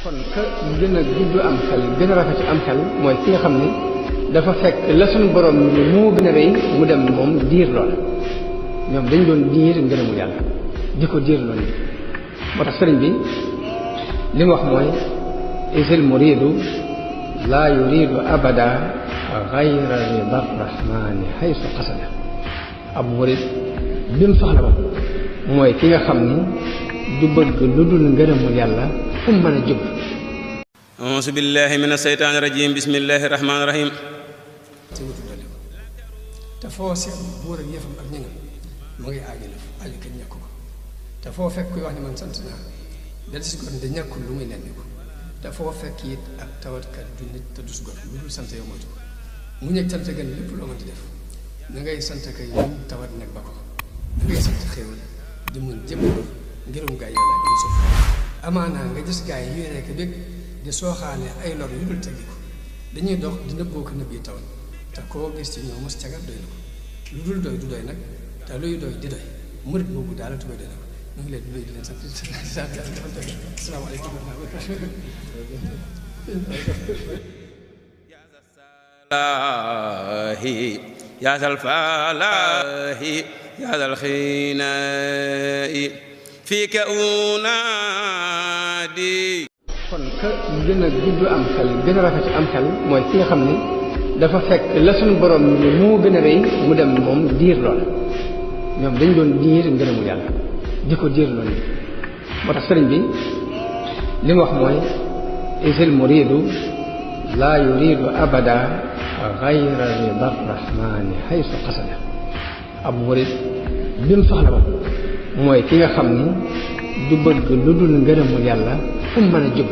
kon ka gën a gudd am xel gën a rafet am xel mooy ki nga xam ne dafa fekk la suñu borom ni moo gën a rëy mu dem moom diir lool ñoom dañ doon diir ngërëmu yàlla di ko diir lool moo tax sëriñ bi li mu wax mooy isil muridu laa yuridu abada gayra rida rahmani haysu qasada ab murid bi mu soxla ba mooy ki nga xam ni du bëgg lu dul ngërëmul yàlla fu mu mën a jub. auzu billahi min asheytaani rajim bismillahi rahmaani rahim. te foo seet buur ak yëfam ak ñëngam mu ngi aajo kenn ñàkk ko te foo fekk kuy wax ne man sant naa del si gor de ñàkkul lu muy nenni ko te foo fekk it ak tawatkat du nit te dus gor lu dul sant yow moytu ko mu ñëg sant gën lépp loo mën di def na ngay sant kay muñ tawat nag ba ko na ngay sant xéewal di muñ jëm ngirum gaay yàlla ñu suuf amaanaa nga gis gaay yi yuy rekk dégg di sooxaane ay lor yu dul teggi ko dañuy dox di nëbboo ko nëbb yi tawat te koo gis ci ñoom mos cagat doy na ko lu dul doy du doy nag te luy doy di doy murit boobu daal tubay doy na ko ñu ngi leen di nuyu di leen sant asalaamaaleykum yaa zal falaahi yaa zal xinaa'i fiika unaadi. kon ka gën a gudd am xel gën a rafet am xel mooy ki nga xam ne dafa fekk la suñu borom ni moo gën a rëy mu dem moom diir lool ñoom dañ doon diir ngërëmu yàlla di ko diir lool moo tax sëriñ bi li mu wax mooy isil muridu laa yuridu abada gayra rida rahmani haysu qasada ab murid bi mu soxla ba mooy ki nga xam ni du bëgg lu dul ngërëmul yàlla fu mu mën a jub.